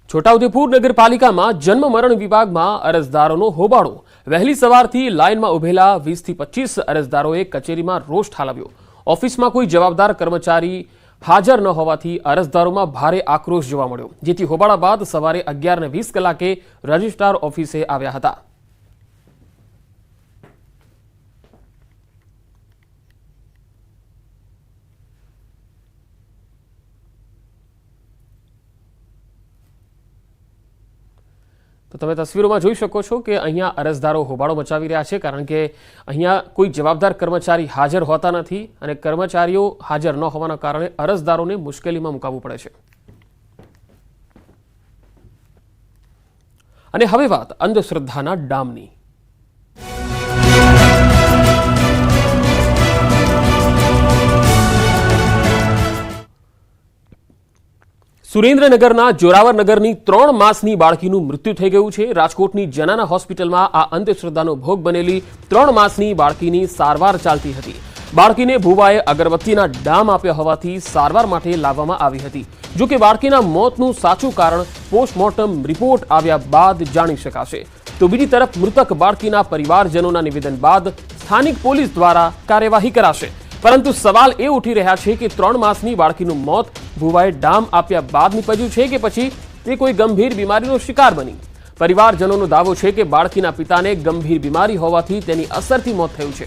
છોટાઉદેપુર નગરપાલિકામાં જન્મ મરણ વિભાગમાં અરજદારોનો હોબાળો। વહેલી સવારથી લાઇનમાં ઉભેલા 20 થી 25 અરજદારોએ કચેરીમાં રોષ ઠાલવ્યો। ઓફિસમાં કોઈ જવાબદાર કર્મચારી હાજર ન હોવાથી અરજદારોમાં ભારે આક્રોશ જોવા મળ્યો, જેથી હોબાળા બાદ સવારે 11:20 કલાકે રજિસ્ટ્રાર ઓફિસે આવ્યા હતા। तो તમે તસવીરોમાં જોઈ શકો છો કે અહીંયા અરજદારો હોબાળો મચાવી રહ્યા છે, કારણ કે અહીંયા કોઈ જવાબદાર કર્મચારી હાજર હોતા નથી અને કર્મચારીઓ હાજર ન હોવાના કારણે અરજદારોને મુશ્કેલીમાં મુકાવવું પડે છે। અને હવે વાત અંધશ્રદ્ધાના ડામની। સુરેન્દ્રનગરના જોરાવરનગરની 3 માસની બાળકીનું મૃત્યુ થઈ ગયું છે। રાજકોટની જનાના હોસ્પિટલમાં આ અંધશ્રદ્ધાનો ભોગ બનેલી 3 માસની બાળકીની સારવાર ચાલતી હતી। બાળકીને ભુવાએ અગરબત્તીના ડામ આપ્યા હોવાથી સારવાર માટે લાવવામાં આવી હતી। જો કે બાળકીના મોતનું સાચું કારણ પોસ્ટમોર્ટમ રિપોર્ટ આવ્યા બાદ જાણી શકાશે। તો બીજી તરફ મૃતક બાળકીના પરિવારજનોના નિવેદન બાદ સ્થાનિક પોલીસ દ્વારા કાર્યવાહી કરાશે। પરંતુ સવાલ એ ઉઠી રહ્યા છે કે 3 માસની બાળકીનું મોત ભુવાએ ડામ આપ્યા બાદ નીપજ્યું છે કે પછી તે કોઈ ગંભીર બીમારીનો શિકાર બની। પરિવારજનોનો દાવો છે કે બાળકીના પિતાને ગંભીર બીમારી હોવાથી તેની અસરથી મોત થયું છે।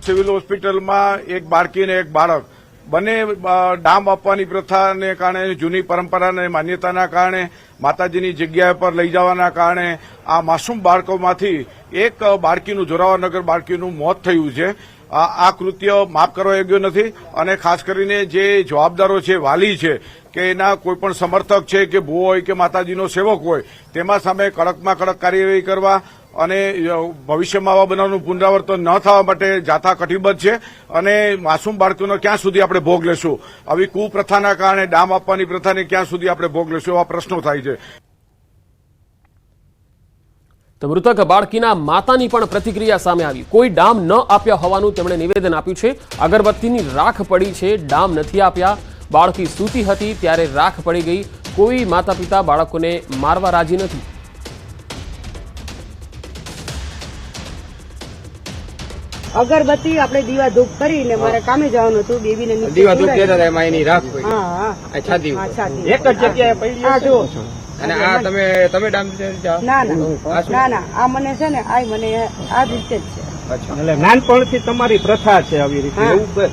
સિવિલ હોસ્પિટલમાં એક બાળકી ને એક બાળક બંને ડામ આપવાની પ્રથાને કારણે, જૂની પરંપરાને માન્યતાના કારણે, માતાજીની જગ્યા પર લઈ જવાના કારણે આ માસૂમ બાળકોમાંથી એક બાળકીનું, જોરાવરનગર બાળકીનું મોત થયું છે। આ કૃત્ય માફ કરવા યોગ્ય નથી અને ખાસ કરીને જે જવાબદારો છે, વાલી છે કે એના કોઈ પણ સમર્થક છે કે ભૂવો હોય કે માતાજીનો સેવક હોય, તેમાં સામે કડકમાં કડક કાર્યવાહી કરવા અને ભવિષ્યમાં આવા બનાવનું પુનરાવર્તન ન થવા માટે જાથા કટિબદ્ધ છે। અને માસૂમ બાળકોનો ક્યાં સુધી આપણે ભોગ લેશું? આવી કુપ્રથાના કારણે ડામ આપવાની પ્રથાને ક્યાં સુધી આપણે ભોગ લેશું? એવા પ્રશ્નો થાય છે। તો મૃતક બાળકીના માતાની પણ પ્રતિક્રિયા સામે આવી। કોઈ ડામ ન આપ્યા હોવાનું તેમણે નિવેદન આપ્યું છે। અગરબત્તીની રાખ પડી છે, ડામ નથી આપ્યા। બાળકી સૂતી હતી ત્યારે રાખ પડી ગઈ। કોઈ માતા પિતા બાળકોને મારવા રાજી નથી। અગરબત્તી આપણે દીવા ધૂપ કરીને મારે કામે જવાનું હતું, બેબીને નીચે દીવા ધૂપ કેતા હતા, એમાં એની રાખ પડી। હા હા, છાતી છાતી એક જ જગ્યાએ પડી હા જો। અને આ તમે ડામ ના ના ના, આ મને છે ને, આ મને આ રીતે જ છે। એટલે નાનપણથી તમારી પ્રથા છે આવી રીતે?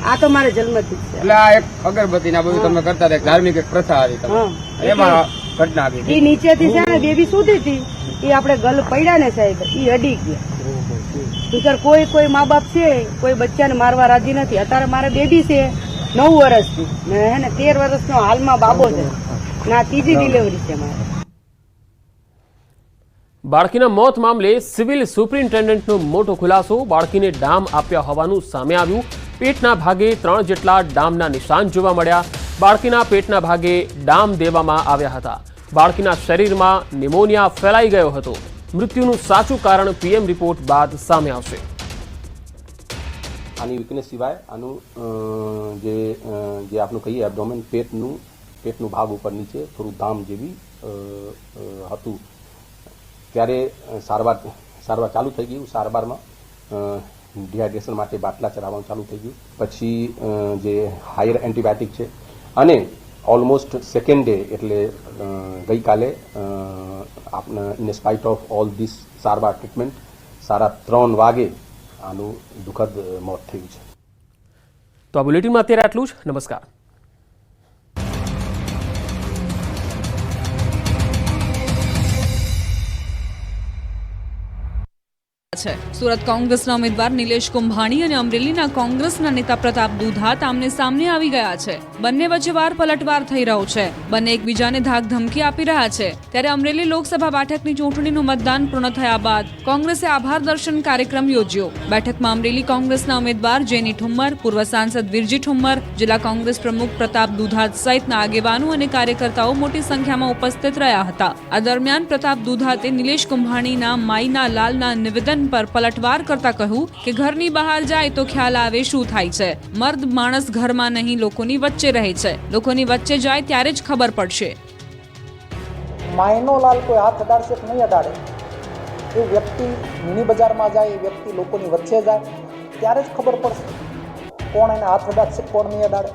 આ તો મારે જન્મથી જ છે। એટલે આ એક અગરબત્તી ના બધું તમે કરતા હતા, ધાર્મિક એક પ્રથા હતી તમે, એમાં ઘટના આવી। એ નીચેથી છે ને બેબી સૂતી હતી, એ આપણે ગલ પડ્યા ને સાહેબ, એ અડી ગયા। કોઈ મા બાપ છે, કોઈ બચ્ચાને મારવા રાજી નથી। અત્યારે મારે બેબી છે 9 વર્ષની ને હે ને 13 વર્ષનો હાલમાં બાબો છે, ના 3જી ડિલિવરી છે મારે। બાળકીના મોત મામલે સિવિલ સુપ્રિન્ટેન્ડન્ટનો મોટો ખુલાસો। બાળકીને ડામ આપ્યા હોવાનું સામે આવ્યું। પેટના ભાગે 3 જેટલા ડામના નિશાન જોવા મળ્યા। બાળકીના પેટના ભાગે ડામ દેવામાં આવ્યા હતા। બાળકીના શરીરમાં નિમોનિયા ફેલાઈ ગયો હતો। મૃત્યુનું સાચું કારણ પીએમ રિપોર્ટ બાદ સામે આવશે। આની વીકનેસ સિવાય આનું જે આપનું કહીએ એબ્ડોમેન, પેટનું ભાગ ઉપર નીચે થોડું ધામ જેવી હતું। ત્યારે સારવાર ચાલુ થઈ ગયું। સારવારમાં ડિહાઇડ્રેશન માટે બાટલા ચડાવવાનું ચાલુ થઈ ગયું। પછી જે હાયર એન્ટીબાયોટિક છે અને ઓલમોસ્ટ સેકન્ડ ડે એટલે ગઈકાલે in spite of all this સારવાર ટ્રીટમેન્ટ 3:30 વાગે આનું દુઃખદ મોત થયું છે। તો આ બુલેટિનમાં અત્યારે આટલું જ। નમસ્કાર। સુરત કોંગ્રેસના ઉમેદવાર નિલેશ કુંભાણી અને અમરેલીના કોંગ્રેસના નેતા પ્રતાપ દુધાત આમને સામને આવી ગયા છે। બંને વચ્ચે વાર પલટવાર થઈ રહ્યો છે। બંને એકબીજાને ધાક ધમકી આપી રહ્યા છે। ત્યારે અમરેલી લોકસભા બેઠકની ચૂંટણીનું મતદાન પૂર્ણ થયા બાદ કોંગ્રેસે આભાર દર્શન કાર્યક્રમ યોજ્યો। બેઠકમાં અમરેલી કોંગ્રેસના ઉમેદવાર જેની ઠુમ્મર, પૂર્વ સાંસદ વીરજી ઠુમ્મર, જિલ્લા કોંગ્રેસ પ્રમુખ પ્રતાપ દુધાત સહિતના આગેવાનો અને કાર્યકર્તાઓ મોટી સંખ્યામાં ઉપસ્થિત રહ્યા હતા। આ દરમિયાન પ્રતાપ દુધાતે નિલેશ કુંભાણીના માઈના લાલના નિવેદન પર પલટવાર કરતા કહ્યું કે ઘરની બહાર જાય તો ખ્યાલ આવે શું થાય છે. મર્દ માણસ ઘરમાં નહીં લોકોની વચ્ચે રહે છે. લોકોની વચ્ચે જાય ત્યારે જ ખબર પડશે. માયનો લાલ કોઈ હાથ અડાડશે કે નહીં અડાડે, એ વ્યક્તિ મિની બજારમાં જાય, એ વ્યક્તિ લોકોની વચ્ચે જાય ત્યારે જ ખબર પડશે કોણ એને હાથ અડાડશે કોણ નહીં અડાડે.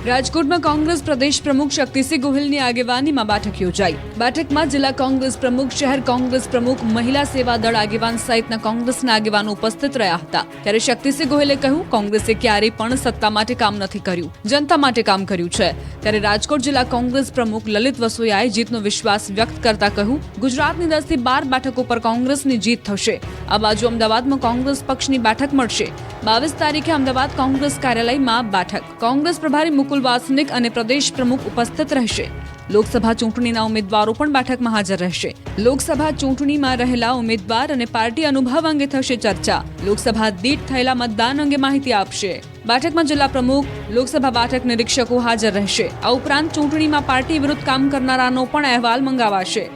રાજકોટમાં કોંગ્રેસ પ્રદેશ પ્રમુખ શક્તિસિંહ ગોહિલની આગેવાનીમાં બેઠક યોજાઈ. બેઠકમાં જિલ્લા કોંગ્રેસ પ્રમુખ, શહેર કોંગ્રેસ પ્રમુખ, મહિલા સેવા દળ આગેવાન સહિતના કોંગ્રેસના આગેવાનો ઉપસ્થિત રહ્યા હતા. ત્યારે શક્તિસિંહ ગોહિલે કહ્યું, કોંગ્રેસે ક્યારેય પણ સત્તા માટે કામ નથી કર્યું, જનતા માટે કામ કર્યું છે. ત્યારે રાજકોટ જિલ્લા કોંગ્રેસ પ્રમુખ લલિત વસોયાએ જીતનો વિશ્વાસ વ્યક્ત કરતા કહ્યું, ગુજરાતની 10 થી 12 બેઠકો પર કોંગ્રેસની જીત થશે. આ બાજુ અમદાવાદમાં કોંગ્રેસ પક્ષની બેઠક મળશે. 22 તારીખે અમદાવાદ કોંગ્રેસ કાર્યાલયમાં બેઠક. કોંગ્રેસ પ્રભારી મુકુલ વાસનિક અને પ્રદેશ પ્રમુખ ઉપસ્થિત રહેશે. લોકસભા ચૂંટણીના ઉમેદવારો પણ બેઠકમાં હાજર રહેશે. લોકસભા ચૂંટણીમાં રહેલા ઉમેદવાર અને પાર્ટી અનુભવ અંગે થશે ચર્ચા. લોકસભા દીઠ થયેલા મતદાન અંગે માહિતી આપશે. બેઠકમાં જિલ્લા પ્રમુખ, લોકસભા બેઠક નિરીક્ષકો હાજર રહેશે. આ ઉપરાંત ચૂંટણીમાં પાર્ટી વિરુદ્ધ કામ કરનારાનો પણ અહેવાલ મંગાવાશે.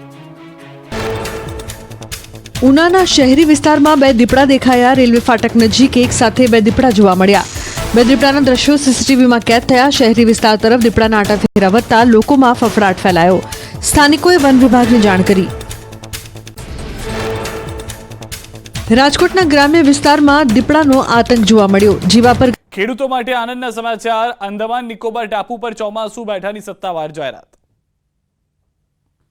ઉનાના શહેરી વિસ્તારમાં 2 દીપડા દેખાયા. રેલવે ફાટક નજીક એક સાથે 2 દીપડા જોવા મળ્યા. 2 દીપડાના દ્રશ્યો સીસીટીવીમાં કેદ થયા. શહેરી વિસ્તાર તરફ દીપડાના આટા ફેરવતા લોકોમાં ફફડાટ ફેલાયો. સ્થાનિકોએ વન વિભાગને જાણ કરી. રાજકોટના ગ્રામ્ય વિસ્તારમાં દીપડાનો આતંક જોવા મળ્યો. જીવા પર ખેડૂતો માટે આનંદના સમાચાર. અંદમાન નિકોબાર ટાપુ પર ચોમાસું બેઠાની સત્તાવાર જાહેરાત.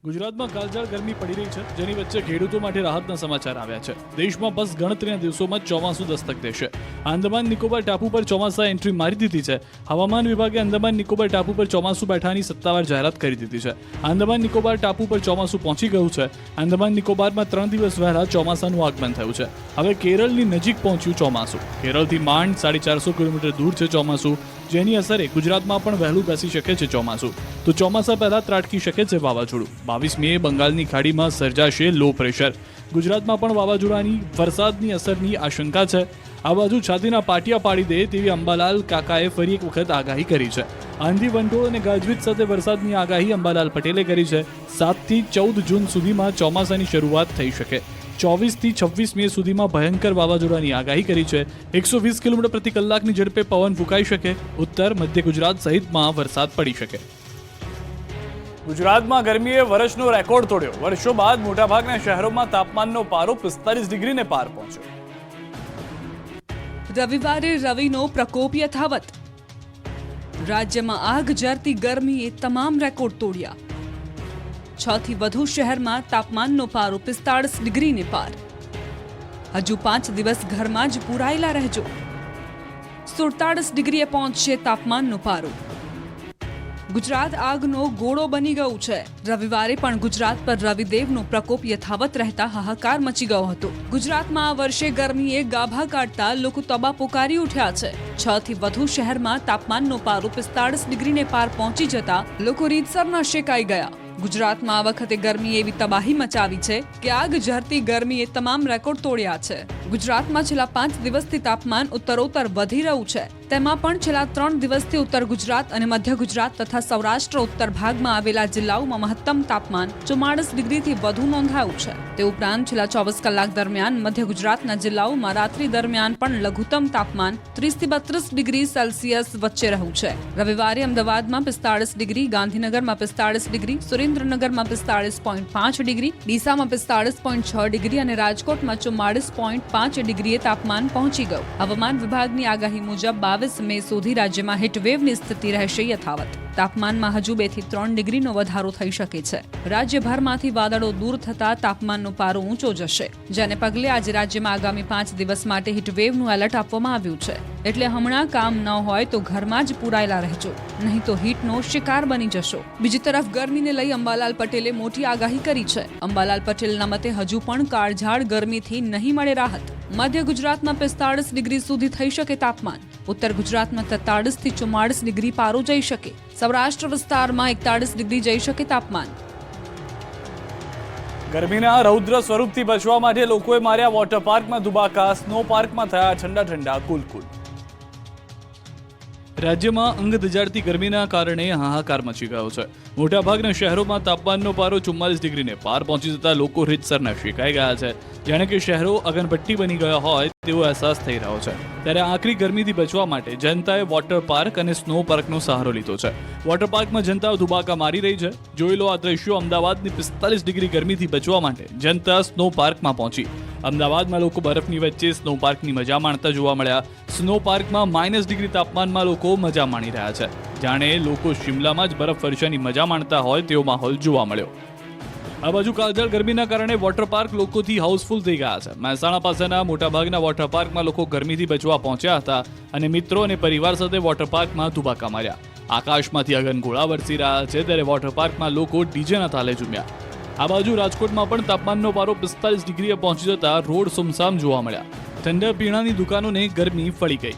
ગુજરાતમાં કાળઝાળ ગરમી પડી રહી છે, જેની વચ્ચે ખેડૂતો માટે રાહતના સમાચાર આવ્યા છે. દેશમાં બસ ગણતરીના દિવસોમાં ચોમાસું દસ્તક દેશે. આંદામાન નિકોબાર ટાપુ પર ચોમાસા એન્ટ્રી મારી દીધી છે. હવામાન વિભાગે આંદામાન નિકોબાર ટાપુ પર ચોમાસું બેઠાની સત્તાવાર જાહેરાત કરી દીધી છે. આંદામાન નિકોબાર ટાપુ પર ચોમાસું પહોંચી ગયું છે. આંદામાન નિકોબારમાં 3 દિવસ વહેલા ચોમાસાનું આગમન થયું છે. હવે કેરળની નજીક પહોંચ્યું ચોમાસું. કેરળથી માંડ 450 કિલોમીટર દૂર છે ચોમાસું, જેની અસરે ગુજરાતમાં પણ વહેલું બેસી શકે છે ચોમાસું. તો ચોમાસા પહેલા ત્રાટકી શકે છે વાવાઝોડું. 22 મે બંગાળની ખાડીમાં સર્જાશે લો પ્રેશર. ગુજરાતમાં પણ વાવાઝોડાની વરસાદની અસરની આશંકા છે. આ બાજુ છાતીના પાટિયા પાડી દે તેવી અંબાલાલ કાકાએ ફરી એક વખત આગાહી કરી છે. આંધી, વંટોળ અને ગાજવીજ સાથે વરસાદની આગાહી અંબાલાલ પટેલે કરી છે. 7 થી 14 જૂન સુધીમાં ચોમાસાની શરૂઆત થઈ શકે. 24 થી 26 મે સુધીમાં ભયંકર વાવાઝોડાની આગાહી કરી છે. 120 કિલોમીટર પ્રતિ કલાકની ઝડપે પવન ફૂંકાઈ શકે. ઉત્તર મધ્ય ગુજરાત સહિતમાં વરસાદ પડી શકે. ગુજરાતમાં ગરમીએ વર્ષનો રેકોર્ડ તોડ્યો. વર્ષો બાદ મોટાભાગના શહેરોમાં તાપમાનનો પારો 45 ડિગ્રીને પાર પહોંચ્યો. રવિવારે રવિનો પ્રકોપ યથાવત. રાજ્યમાં આગ ઝરતી ગરમીએ તમામ રેકોર્ડ તોડ્યા. 6 થી વધુ શહેરમાં તાપમાનનો પારો 45 ડિગ્રીને પાર. હજુ 5 દિવસ ઘરમાં જ પૂરાયેલા રહેજો. 47 ડિગ્રીએ પહોંચશે તાપમાનનો પારો. ગુજરાત આગનો ગોળો બની ગયું છે. રવિવારે પણ ગુજરાત પર રવિદેવનો પ્રકોપ યથાવત રહેતા હાહાકાર મચી ગયો હતો. ગુજરાતમાં આ વર્ષે ગરમીએ ગાભા કાઢતા લોકો તોબા પોકારી ઉઠ્યા છે. 6 થી વધુ શહેરમાં તાપમાનનો પારો 45 ડિગ્રીને પાર પહોંચી જતા લોકો રીતસરના શેકાઈ ગયા. ગુજરાતમાં આ વખતે ગરમીએ એવી તબાહી મચાવી છે કે આગ ઝરતી ગરમીએ તમામ રેકોર્ડ તોડ્યા છે. ગુજરાતમાં છેલ્લા 5 દિવસથી તાપમાન ઉત્તરોત્તર વધી રહ્યું છે. તેમાં પણ છેલ્લા 3 દિવસથી ઉત્તર ગુજરાત અને મધ્ય ગુજરાત તથા સૌરાષ્ટ્ર ઉત્તર ભાગમાં આવેલા જિલ્લાઓમાં મહત્તમ તાપમાન 44 ડિગ્રીથી વધુ નોંધાયું છે. તે ઉપરાંત છેલ્લા 24 કલાક દરમિયાન મધ્ય ગુજરાતના જિલ્લાઓમાં રાત્રિ દરમિયાન પણ લઘુત્તમ તાપમાન 30 થી 32 ડિગ્રી સેલ્સિયસ વચ્ચે રહ્યું છે. રવિવારે અમદાવાદમાં 45 ડિગ્રી, ગાંધીનગરમાં 45 ડિગ્રી, સુરેન્દ્રનગરમાં 45.5 ડિગ્રી, ડીસામાં 45.6 ડિગ્રી અને રાજકોટમાં 44.5 ડિગ્રીએ તાપમાન પહોંચી ગયું. હવામાન વિભાગની આગાહી મુજબ 22 મે સુધી રાજ્યમાં હીટવેવની સ્થિતિ રહેશે યથાવત. તાપમાનમાં હજુ 2 થી 3 ડિગ્રીનો વધારો થઈ શકે છે. રાજ્યભરમાંથી વાદળો દૂર થતા તાપમાનનો પારો ઊંચો જશે, જેને પગલે આજે રાજ્યમાં આગામી 5 દિવસ માટે હીટવેવનું એલર્ટ આપવામાં આવ્યું છે. એટલે હમણાં કામ ન હોય તો ઘરમાં જ પૂરાયેલા રહેજો, નહીં તો હીટનો શિકાર બની જશો. બીજી તરફ ગરમીને લઈ અંબાલાલ પટેલે મોટી આગાહી કરી છે. અંબાલાલ પટેલના મતે હજુ પણ કાળઝાળ ગરમીથી નહીં મળે રાહત. મધ્ય ગુજરાતમાં 45 ડિગ્રી સુધી થઈ શકે તાપમાન. ઉત્તર ગુજરાતમાં 43 થી 44 ડિગ્રી પારો જઈ શકે. સૌરાષ્ટ્ર વિસ્તારમાં 41 ડિગ્રી જઈ શકે તાપમાન. ગરમીના રૌદ્ર સ્વરૂપથી બચવા માટે લોકોએ માર્યા વોટર પાર્કમાં ધુબાકા. સ્નો પાર્કમાં થયા ઠંડા કુલકુલ. રાજ્યમાં અંગ ધજાડતી ગરમીના કારણે હાહાકાર મચી ગયો છે. મોટાભાગના શહેરોમાં તાપમાનનો પારો 44 ડિગ્રીને પાર પહોંચી જતા લોકો રીતસરના શેકાઈ ગયા છે. જાણે કે શહેરો અગનભટ્ટી બની ગયા હોય તેવો અહેસાસ થઈ રહ્યો છે. ત્યારે આકરી ગરમીથી બચવા માટે જનતાએ વોટર પાર્ક અને સ્નો પાર્કનો સહારો લીધો છે. વોટર પાર્કમાં જનતા ધુબાકા મારી રહી છે. જોઈ લો આ દ્રશ્યો. અમદાવાદની 45 ડિગ્રી ગરમીથી બચવા માટે જનતા સ્નો પાર્કમાં પહોંચી. અમદાવાદમાં લોકો બરફની વચ્ચે સ્નો પાર્કની મજા માણતા જોવા મળ્યા. સ્નો પાર્કમાં -ડિગ્રી તાપમાનમાં લોકો મજા માણી રહ્યા છે. જાણે લોકો શિમલામાં જ બરફ વર્ષાની મજા માણતા હોય તેવો માહોલ જોવા મળ્યો. આ બાજુ કાળઝાળ ગરમીના કારણે વોટર પાર્ક લોકોથી હાઉસફુલ થઈ ગયા છે. મહેસાણા પાસેના મોટાભાગના વોટર પાર્કમાં લોકો ગરમીથી બચવા પહોંચ્યા હતા અને મિત્રો અને પરિવાર સાથે વોટર પાર્કમાં ધુબાકા માર્યા. આકાશમાંથી અગનગોળા વરસી રહ્યા છે ત્યારે વોટર પાર્કમાં લોકો ડીજેના તાલે ઝૂમ્યા. આ બાજુ રાજકોટમાં પણ તાપમાનનો પારો 45 ડિગ્રીએ પહોંચી જતા રોડ સુમસામ જોવા મળ્યા. ઠંડા પીણાની દુકાનોને ગરમી ફળી ગઈ.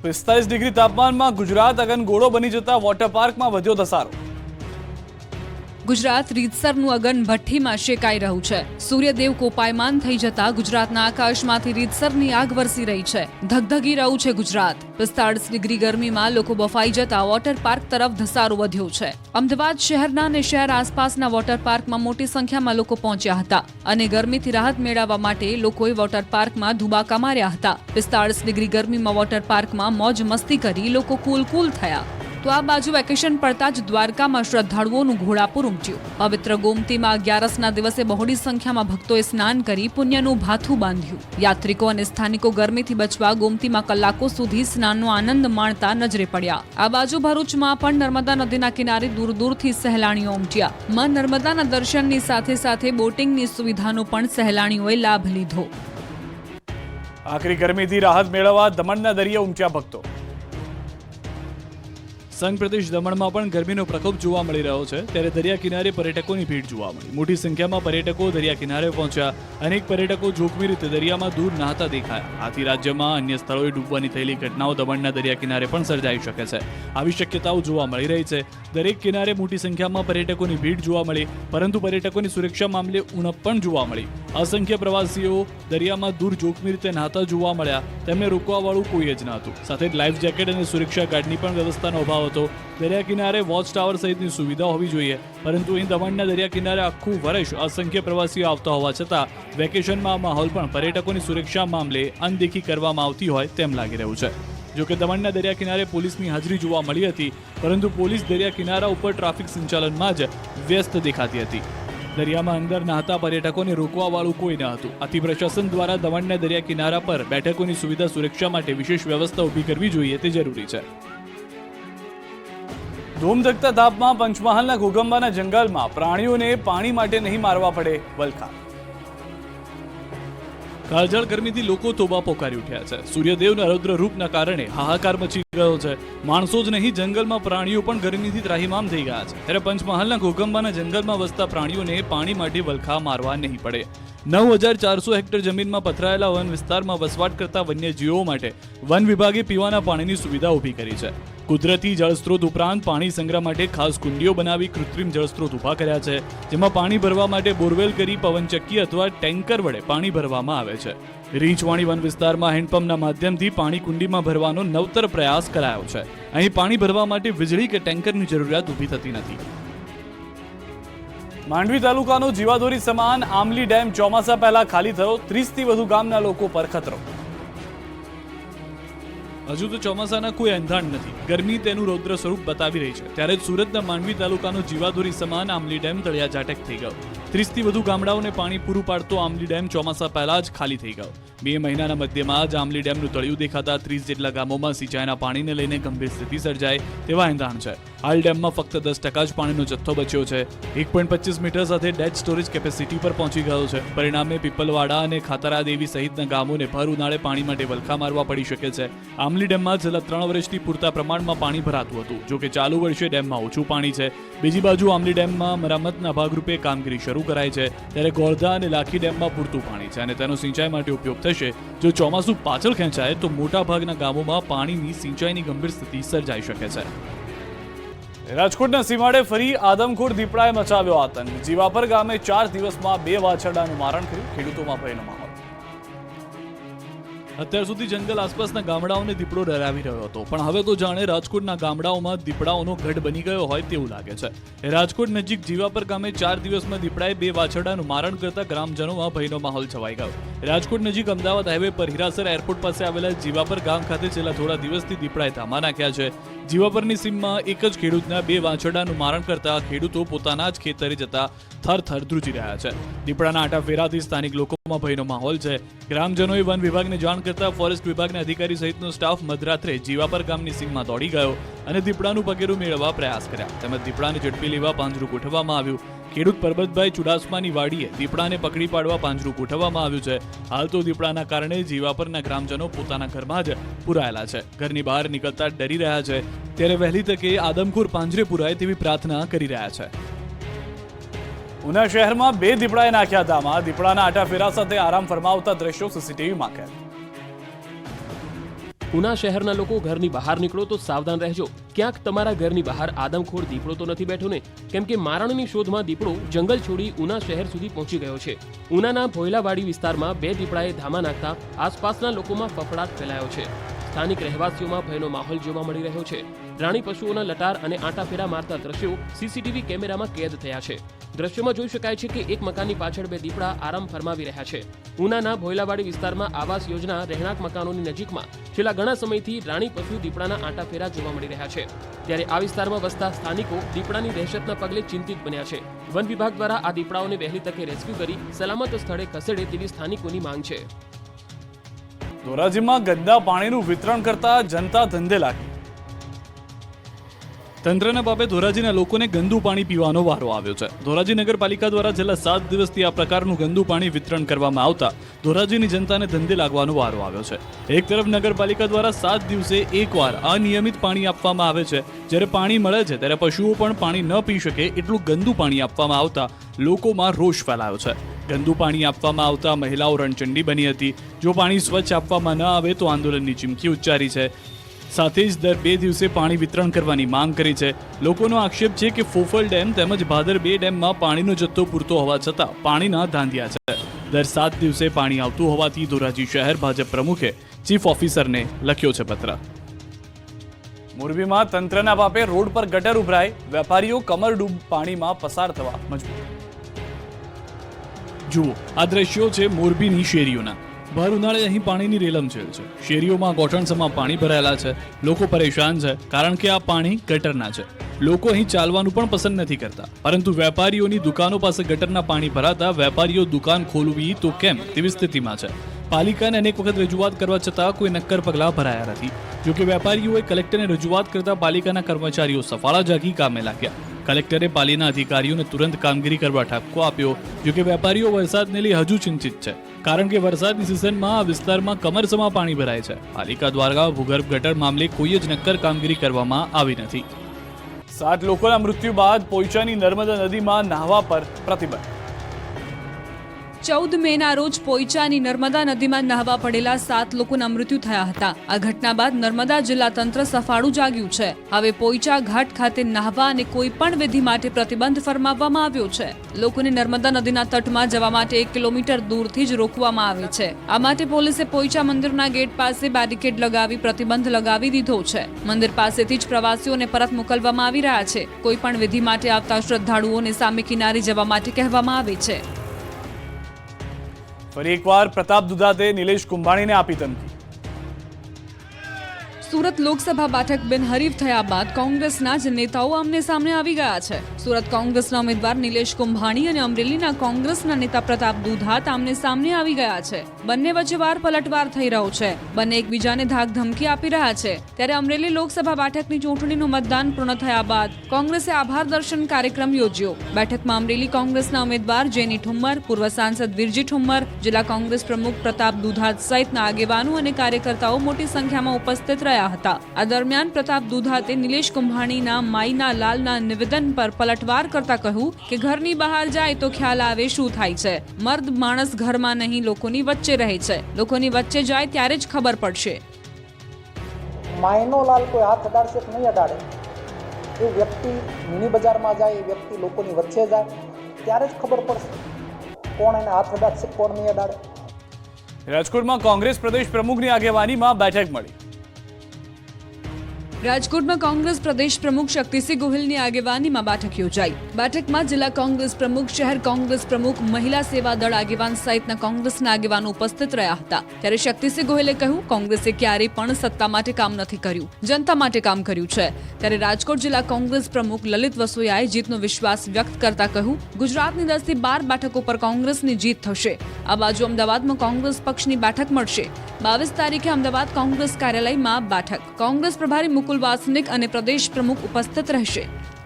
45 ડિગ્રી તાપમાનમાં ગુજરાત અગનગોળો બની જતા વોટર પાર્કમાં વધ્યો ધસારો. ગુજરાત રીતસરનું અગન ભઠ્ઠીમાં શેકાઈ રહ્યું છે. સૂર્યદેવ કોપાયમાન થઈ જતા ગુજરાતના આકાશમાંથી રીતસરની આગ વરસી રહી છે. ધગધગી રહ્યું છે ગુજરાત. 45 ડિગ્રી ગરમીમાં લોકો બફાઈ જતા વોટર પાર્ક તરફ ધસારો વધ્યો છે. અમદાવાદ શહેરના અને શહેર આસપાસના વોટર પાર્કમાં મોટી સંખ્યામાં લોકો પહોંચ્યા હતા અને ગરમીથી રાહત મેળવવા માટે લોકોએ વોટર પાર્કમાં ધુબાકા માર્યા હતા. 45 ડિગ્રી ગરમીમાં વોટર પાર્કમાં મોજ મસ્તી કરી લોકો કુલ થયા. તો આ બાજુ વેકેશન પડતા જ દ્વારકામાં શ્રદ્ધાળુઓનું ઘોડાપુર ઉમટ્યું. પવિત્ર ગોમતીમાં 11ના દિવસે બહોળી સંખ્યામાં ભક્તોએ સ્નાન કરી પુણ્યનું ભાથું બાંધ્યું. યાત્રિકો અને સ્થાનિકો ગરમીથી બચવા ગોમતીમાં કલાકો સુધી સ્નાનનો આનંદ માણતા નજરે પડ્યા. આ બાજુ ભરૂચમાં પણ નર્મદા નદીના કિનારે દૂર દૂરથી સહેલાણીઓ ઉમટ્યા. માં નર્મદાના દર્શનની સાથે સાથે બોટિંગની સુવિધાનો પણ સહેલાણીઓએ લાભ લીધો. આકરી ગરમીથી રાહત મેળવવા દમણના દરિયે ઉમટ્યા ભક્તો. સંઘ પ્રદેશ દમણમાં પણ ગરમીનો પ્રકોપ જોવા મળી રહ્યો છે ત્યારે દરિયા કિનારે પર્યટકોની ભીડ જોવા મળી. મોટી સંખ્યામાં પર્યટકો દરિયા કિનારે પહોંચ્યા. અનેક પર્યટકો જોખમી રીતે દરિયામાં દૂર નહાતા દેખાયા. આથી રાજ્યમાં અન્ય સ્થળોએ ડૂબવાની થયેલી ઘટનાઓ દમણના દરિયા કિનારે પણ સર્જાઈ શકે છે. આવી શક્યતાઓ જોવા મળી રહી છે. દરેક કિનારે મોટી સંખ્યામાં પર્યટકોની ભીડ જોવા મળી, પરંતુ પર્યટકોની સુરક્ષા મામલે ઉણપ પણ જોવા મળી. અસંખ્ય પ્રવાસીઓ દરિયામાં દૂર જોખમી રીતે નહાતા જોવા મળ્યા. તેમને રોકવાવાળું કોઈ જ ન હતું. સાથે જ લાઈફ જેકેટ અને સુરક્ષા ગાર્ડની પણ વ્યવસ્થાનો અભાવ હતો. દરિયા કિનારે વોચ ટાવર સહિતની સુવિધા હોવી જોઈએ, પરંતુ અહીં દમણના દરિયા કિનારે આખું વર્ષ અસંખ્ય પ્રવાસીઓ આવતા હોવા છતાં વેકેશનમાં આ માહોલ પણ પર્યટકોની સુરક્ષા મામલે અનદેખી કરવામાં આવતી હોય તેમ લાગી રહ્યું છે. જોકે દમણના દરિયા કિનારે પોલીસની હાજરી જોવા મળી હતી, પરંતુ પોલીસ દરિયા કિનારા ઉપર ટ્રાફિક સંચાલનમાં જ વ્યસ્ત દેખાતી હતી. દરિયામાં અંદર નહાતા પર્યટકોને રોકવાવાળું કોઈ ન હતું. આથી પ્રશાસન દ્વારા દમણના દરિયા કિનારા પર બેઠકોની સુવિધા સુરક્ષા માટે વિશેષ વ્યવસ્થા ઊભી કરવી જોઈએ તે જરૂરી છે. ધૂમધકતા તાપમાં પંચમહાલના ઘોગંબાના જંગલમાં પ્રાણીઓને પાણી માટે નહીં મારવા પડે વલખા. કાળઝાળ ગરમીથી લોકો તોબા પોકારી ઉઠ્યા છે. સૂર્યદેવના રૌદ્ર રૂપના કારણે હાહાકાર મચી ગયો છે. માણસો જ નહીં, જંગલમાં પ્રાણીઓ પણ ગરમીથી ત્રાહિમામ થઈ ગયા છે. ત્યારે પંચમહાલના ઘોગંબાના જંગલમાં વસતા પ્રાણીઓને પાણી માટે વલખા મારવા નહીં પડે. 9400 હેક્ટર જમીનમાં પથરાયેલા વન વિસ્તારમાં વસવાટ કરતા વન્યજીવો માટે વન વિભાગે પીવાના પાણીની સુવિધા ઊભી કરી છે. કુદરતી જળસ્ત્રોત ઉપરાંત પાણી સંગ્રહ માટે ખાસ કુંડીઓ બનાવી કૃત્રિમ જળસ્ત્રોત ઊભા કર્યા છે, જેમાં પાણી ભરવા માટે બોરવેલ કરી પવનચક્કી અથવા ટેન્કર વડે પાણી ભરવામાં આવે છે. રીંછવાણી વન વિસ્તારમાં હેન્ડપંપના માધ્યમથી પાણી કુંડીમાં ભરવાનો નવતર પ્રયાસ કરાયો છે. અહીં પાણી ભરવા માટે વીજળી કે ટેન્કરની જરૂરિયાત ઊભી થતી નથી. માંડવી તાલુકાનો જીવાદોરી સમાન આમલી ડેમ ચોમાસા પહેલા ખાલી થયો. 30થી વધુ ગામના લોકો પર ખતરો. હજુ તો ચોમાસાના કોઈ એંધાણ નથી. ગરમી તેનું રૌદ્ર સ્વરૂપ બતાવી રહી છે. ત્યારે જ સુરતના માંડવી તાલુકાનો જીવાદોરી સમાન આમલી ડેમ તળિયા ઝાટક થઈ ગયો. 30થી વધુ ગામડાઓને પાણી પૂરું પાડતો આમલી ડેમ ચોમાસા પહેલા જ ખાલી થઈ ગયો. 2 મહિનાના મધ્યમાં જ આમલી ડેમનું તળિયું દેખાતા 30 જેટલા ગામોમાં સિંચાઈના પાણીને લઈને ગંભીર સ્થિતિ સર્જાય તેવા એંધાણ છે. હાલ ડેમમાં ફક્ત 10% જ પાણીનો જથ્થો બચ્યો છે. 1.25 મીટર સાથે ડેડ સ્ટોરેજ કેપેસિટી પર પહોંચી ગયો છે. પરિણામે પીપલવાડા અને ખાતરા દેવી સહિતના ગામોને ભર ઉનાળે પાણી માટે વલખા મારવા પડી શકે છે. આમલી ડેમમાં છેલ્લા 3 વર્ષથી પૂરતા પ્રમાણમાં પાણી ભરાતું હતું. જોકે ચાલુ વર્ષે ડેમમાં ઓછું પાણી છે. બીજી બાજુ આમલી ડેમમાં મરામતના ભાગરૂપે કામગીરી શરૂ કરાઈ છે. ત્યારે ગોરધા અને લાખી ડેમમાં પૂરતું પાણી છે અને તેનો સિંચાઈ માટે ઉપયોગ થશે. જો ચોમાસું પાછળ ખેંચાય તો મોટાભાગના ગામોમાં પાણીની સિંચાઈની ગંભીર સ્થિતિ સર્જાઈ શકે છે. રાજકોટના સીમાડે ફરી આદમખોર દીપડાએ મચાવ્યો આતંક. જીવાપર ગામે 4 દિવસમાં 2 વાછરડાનું મારણ કર્યું. ખેડૂતોમાં ભયનો માહોલ. અત્યાર સુધી જંગલ આસપાસના ગામડાઓને દીપડો ડરાવી રહ્યો હતો, પણ હવે તો જાણે રાજકોટના ગામડાઓમાં દીપડાઓનો ગઢ બની ગયો હોય તેવું લાગે છે. રાજકોટ નજીક જીવાપર ગામે 4 દિવસમાં દીપડાએ 2 વાછરડાનું મારણ કરતા ગ્રામજનોમાં ભયનો માહોલ છવાઈ ગયો. રાજકોટ નજીક અમદાવાદ હાઈવે પર હીરાસર એરપોર્ટ પાસે આવેલા જીવાપર ગામ ખાતે છેલ્લા થોડા દિવસથી દીપડાએ ધામા નાખ્યા છે. જીવાપરની સીમમાં એક જ ખેડૂતના 2 વાછરડાનું મારણ કરતા ખેડૂતો પોતાના જ ખેતરે જતા થરથર ધ્રુજી રહ્યા છે. દીપડાના આટાફેરાથી સ્થાનિક લોકોમાં ભયનો માહોલ છે. ગ્રામજનોએ વન વિભાગને જાણ કરતા ફોરેસ્ટ વિભાગના અધિકારી સહિતનો સ્ટાફ મધરાત્રે જીવાપર ગામની સીમમાં દોડી ગયો અને દીપડાનું પગેરું મેળવવા પ્રયાસ કર્યા. તેમજ દીપડાને ઝડપી લેવા પાંજરું ગોઠવવામાં આવ્યું. ખેડૂત પરબતભાઈ ચુડાસમાની વાડીએ દીપડાને પકડી પાડવા પાંજરું ગોઠવવામાં આવ્યું છે. હાલ તો દીપડાના કારણે જીવાપરના ગ્રામજનો પોતાના ઘરમાં જ પુરાયેલા છે. ઘરની બહાર નીકળતા ડરી રહ્યા છે, ત્યારે વહેલી તકે આદમખોર પાંજરે પુરાય તેવી પ્રાર્થના કરી રહ્યા છે. ઉના શહેરમાં 2 દીપડાએ નાખ્યા ધામા. દીપડાના આટાફેરા સાથે આરામ ફરમાવતા દ્રશ્યો સીસીટીવીમાં કેદ. ઉના શહેરના લોકો ઘરની બહાર નીકળો તો સાવધાન રહેજો. ક્યાંક તમારા ઘરની બહાર આદમખોર દીપડો તો નથી બેઠો ને? કેમ કે મારણની શોધમાં દીપડો જંગલ છોડી ઉના શહેર સુધી પહોંચી ગયો છે. ઉનાના ભોયલાવાડી વિસ્તારમાં 2 દીપડાએ ધામા નાખતા આસપાસના લોકોમાં ફફડાટ ફેલાયો છે. સ્થાનિક રહેવાસીઓમાં ભયનો માહોલ જોવા મળી રહ્યો છે. રાણી પશુઓના લટાર અને આંટાફેરા મારતા દ્રશ્યો સીસીટીવી કેમેરામાં કેદ થયા છે. દ્રશ્યોમાં જોઈ શકાય છે કે એક મકાનની પાછળ 2 દીપડા આરામ ફરમાવી રહ્યા છે. ઉનાના ભોયલાવાડી વિસ્તારમાં આવાસ યોજના રહેણાંક મકાનોની નજીકમાં છેલ્લા ઘણા સમયથી રાણી પશુ દીપડાના આંટાફેરા જોવા મળી રહ્યા છે. ત્યારે આ વિસ્તારમાં વસતા સ્થાનિકો દીપડાની દહેશતના પગલે ચિંતિત બન્યા છે. વન વિભાગ દ્વારા આ દીપડાઓને વહેલી તકે રેસ્ક્યુ કરી સલામત સ્થળે ખસેડે તેવી સ્થાનિકોની માંગ છે. ધોરાજીમાં ગંદા પાણીનું વિતરણ કરતા જનતા ધંધે લાગી. તંત્રના પાપે ધોરાજીના લોકોને ગંદુ પાણી પીવાનો વારો આવ્યો છે. ધોરાજી નગરપાલિકા દ્વારા છેલ્લા 7 દિવસથી આ પ્રકારનું ગંદુ પાણી વિતરણ કરવામાં આવતા ધોરાજીની જનતાને ધંધે લાગવાનો વારો આવ્યો છે. એક તરફ નગરપાલિકા દ્વારા 7 દિવસે એકવાર અનિયમિત પાણી આપવામાં આવે છે. જ્યારે પાણી મળે છે ત્યારે પશુઓ પણ પાણી ન પી શકે એટલું ગંદુ પાણી આપવામાં આવતા લોકોમાં રોષ ફેલાયો છે. ગંદુ પાણી આપવામાં આવતા મહિલાઓ રણચંડી બની હતી. જો પાણી સ્વચ્છ આપવામાં ન આવે તો આંદોલનની ચીમકી ઉચ્ચારી છે. સાથે જ દર 2 દિવસે પાણી વિતરણ કરવાની માંગ કરી છે. લોકોનો આક્ષેપ છે કે ફોફલ ડેમ તેમજ ભાદર 2 ડેમમાં પાણીનો જથ્થો પૂરતો હોવા છતાં પાણીના ધાંધિયા છે. દર 7 દિવસે પાણી આવતું હોવાથી ધોરાજી શહેર ભાજપ પ્રમુખે ચીફ ઓફિસરને લખ્યો છે પત્ર. મોરબીમાં તંત્રના પાપે રોડ પર ગટર ઉભરાય. વેપારીઓ કમરડૂબ પાણીમાં પસાર થવા મજબૂર. જુઓ, આ દ્રશ્યો છે મોરબીની શેરીઓના. ભર ઉનાળે અહીં પાણીની રેલમછેલ છે. શેરીઓમાં ગોઠણસમાં પાણી ભરાયેલા છે. લોકો પરેશાન છે કારણ કે આ પાણી ગટરના છે. લોકો અહીં ચાલવાનું પણ પસંદ નથી કરતા. પરંતુ વેપારીઓની દુકાનો પાસે ગટરના પાણી ભરાતા વેપારીઓ દુકાન ખોલવી તો કેમ તેવી સ્થિતિમાં છે. પાલિકાને અનેક વખત રજૂઆત કરવા છતાં કોઈ નક્કર પગલાં ભરાયા નથી. જોકે વેપારીઓએ કલેક્ટરને રજૂઆત કરતા પાલિકાના કર્મચારીઓ સફાળા જાગી કામે લાગ્યા. કલેક્ટરે પાલિકાના અધિકારીઓને તુરંત કામગીરી કરવા ઠપકો આપ્યો. જોકે વેપારીઓ વરસાદને લઈ હજુ ચિંતિત છે કારણ કે વરસાદની સિઝનમાં આ વિસ્તારમાં કમરસમાં પાણી ભરાય છે. પાલિકા દ્વારા ભૂગર્ભ ગટર મામલે કોઈ જ નક્કર કામગીરી કરવામાં આવી નથી. 7 લોકોના મૃત્યુ બાદ પોઈચાની નર્મદા નદીમાં નહાવા પર પ્રતિબંધ. 14 મેના રોજ પોઈચાની નર્મદા નદીમાં નહાવા પડેલા 7 લોકોના મૃત્યુ થયા હતા. આ ઘટના બાદ નર્મદા જિલ્લા તંત્ર સફાળું જાગ્યું છે. હવે પોઈચા ઘાટ ખાતે નહાવા અને કોઈ પણ વિધિ માટે પ્રતિબંધ ફરમાવવામાં આવ્યો છે. લોકોને નર્મદા નદીના તટમાં જવા માટે 1 કિલોમીટર દૂરથી જ રોકવામાં આવે છે. આ માટે પોલીસે પોઈચા મંદિરના ગેટ પાસે બેરિકેડ લગાવી પ્રતિબંધ લગાવી દીધો છે. મંદિર પાસેથી જ પ્રવાસીઓને પરત મોકલવામાં આવી રહ્યા છે. કોઈ પણ વિધિ માટે આવતા શ્રદ્ધાળુઓને સામે કિનારે જવા માટે કહેવામાં આવે છે. ફરી એકવાર પ્રતાપ દુધાતે નિલેશ કુંભાણીને આપી ધમકી. સુરત લોકસભા બેઠક બિનહરીફ થયા બાદ કોંગ્રેસના જ નેતાઓ આમને સામને આવી ગયા છે. સુરત કોંગ્રેસના ઉમેદવાર નિલેશ કુંભાણી અને અમરેલીના કોંગ્રેસના નેતા પ્રતાપ દુધાત આમને સામને આવી ગયા છે. બંને વચ્ચે વાર પલટવાર થઈ રહ્યો છે. બંને એકબીજાને ધાક ધમકી આપી રહ્યા છે. ત્યારે અમરેલી લોકસભા બેઠકની ચૂંટણીનું મતદાન પૂર્ણ થયા બાદ કોંગ્રેસે આભાર દર્શન કાર્યક્રમ યોજ્યો. બેઠકમાં અમરેલી કોંગ્રેસના ઉમેદવાર જેની ઠુમ્મર, પૂર્વ સાંસદ વિરજી ઠુમ્મર, જિલ્લા કોંગ્રેસ પ્રમુખ પ્રતાપ દુધાત સહિતના આગેવાનો અને કાર્યકર્તાઓ મોટી સંખ્યામાં ઉપસ્થિત રહ્યા હતા. આ દરમિયાન પ્રતાપ દુધાતે નિલેશ કુંભાણીના માઈના લાલના નિવેદન પર પલટવાર કરતા કહ્યું કે ઘરની બહાર જાય તો ખ્યાલ આવે શું થાય છે. મર્દ માણસ ઘરમાં નહીં લોકોની વચ્ચે રહે છે. લોકોની વચ્ચે જાય ત્યારે જ ખબર પડશે. માયનો લાલ કોઈ હાથ અડાડશે કે નહીં અડાડે, એ વ્યક્તિ મિની બજારમાં જાય, એ વ્યક્તિ લોકોની વચ્ચે જાય ત્યારે જ ખબર પડશે કોણ એને હાથ અડાડશે કોણ નહીં અડાડે. રાજકોટમાં કોંગ્રેસ પ્રદેશ પ્રમુખની આગેવાનીમાં બેઠક મળી. રાજકોટમાં કોંગ્રેસ પ્રદેશ પ્રમુખ શક્તિસિંહ ગોહિલની આગેવાનીમાં બેઠક યોજાઈ. બેઠકમાં જિલ્લા કોંગ્રેસ પ્રમુખ, શહેર કોંગ્રેસ પ્રમુખ, મહિલા સેવા દળ આગેવાન સહિતના કોંગ્રેસના આગેવાનો ઉપસ્થિત રહ્યા હતા. ત્યારે શક્તિસિંહ ગોહિલે કહ્યું, કોંગ્રેસે ક્યારેય પણ સત્તા માટે કામ નથી કર્યું, જનતા માટે કામ કર્યું છે. ત્યારે રાજકોટ જિલ્લા કોંગ્રેસ પ્રમુખ લલિત વસોયાએ જીતનો વિશ્વાસ વ્યક્ત કરતા કહ્યું, ગુજરાતની 10 થી 12 બેઠકો પર કોંગ્રેસની જીત થશે. આ બાજુ અમદાવાદમાં કોંગ્રેસ પક્ષની બેઠક મળશે. 22 તારીખે અમદાવાદ કોંગ્રેસ કાર્યાલયમાં બેઠક. કોંગ્રેસ પ્રભારી મુકુલ વાસનિક અને પ્રદેશ પ્રમુખ ઉપસ્થિત રહેશે.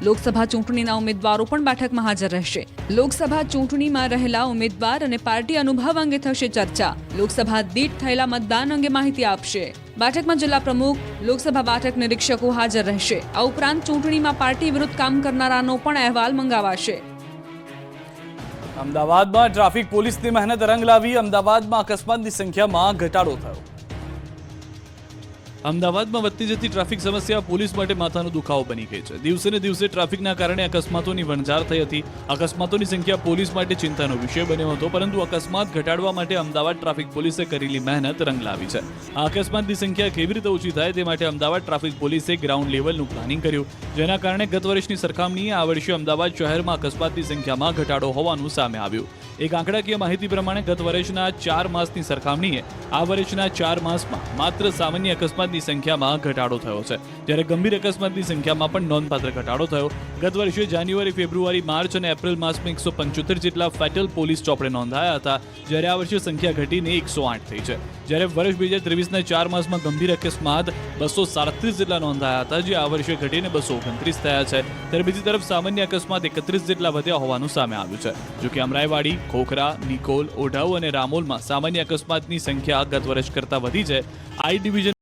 લોકસભા ચૂંટણીના ઉમેદવારો પણ બેઠકમાં હાજર રહેશે. લોકસભા ચૂંટણીમાં રહેલા ઉમેદવાર અને પાર્ટી અનુભવ અંગે થશે ચર્ચા. લોકસભા દીઠ થયેલા મતદાન અંગે માહિતી આપશે. બેઠકમાં જિલ્લા પ્રમુખ, લોકસભા બેઠક નિરીક્ષકો હાજર રહેશે. આ ઉપરાંત ચૂંટણીમાં પાર્ટી વિરુદ્ધ કામ કરનારાનો પણ અહેવાલ મંગાવાશે. અમદાવાદમાં ટ્રાફિક પોલીસની મહેનત રંગ લાવી. અમદાવાદમાં અકસ્માતની સંખ્યામાં ઘટાડો થયો. અમદાવાદમાં વધતી જતી ટ્રાફિક સમસ્યા પોલીસ માટે માથાનો દુખાવો બની ગઈ છે. દિવસે ને દિવસે ટ્રાફિકના કારણે અકસ્માતોની વણઝાર થઈ હતી. અકસ્માતોની સંખ્યા પોલીસ માટે ચિંતાનો વિષય બન્યો હતો, પરંતુ અકસ્માત ઘટાડવા માટે અમદાવાદ ટ્રાફિક પોલીસે કરેલી મહેનત રંગ લાવી છે. આ અકસ્માતની સંખ્યા કેવી રીતે ઓછી થાય તે માટે અમદાવાદ ટ્રાફિક પોલીસે ગ્રાઉન્ડ લેવલનું પ્લાનિંગ કર્યું, જેના કારણે ગત વર્ષની સરખામણીએ આ વર્ષે અમદાવાદ શહેરમાં અકસ્માતની સંખ્યામાં ઘટાડો હોવાનું સામે આવ્યું. એક આંકડાકીય માહિતી પ્રમાણે ગત વર્ષના 4 માસની સરખામણીએ આ વર્ષના 4 માસમાં માત્ર સામાન્ય અકસ્માતની સંખ્યામાં ઘટાડો થયો છે, જ્યારે ગંભીર અકસ્માતની સંખ્યામાં પણ નોંધપાત્ર ઘટાડો થયો. ગત વર્ષે જાન્યુઆરી, ફેબ્રુઆરી, માર્ચ અને એપ્રિલ માસમાં 175 જેટલા ફેટલ પોલીસ ચોપડે નોંધાયા હતા, જ્યારે આ વર્ષે સંખ્યા ઘટીને 108 થઈ છે. જ્યારે વર્ષ 2023ના 4 માસમાં ગંભીર અકસ્માત 237 જેટલા નોંધાયા હતા, જે આ વર્ષે ઘટીને 229 થયા છે. ત્યારે બીજી તરફ સામાન્ય અકસ્માત 31 જેટલા વધ્યા હોવાનું સામે આવ્યું છે. જોકે અમરાઈવાડી, ખોખરા, નિકોલ, ઓઢવ અને રામોલમાં સામાન્ય અકસ્માતની સંખ્યા ગત વર્ષ કરતાં વધી છે. આઈ ડિવિઝન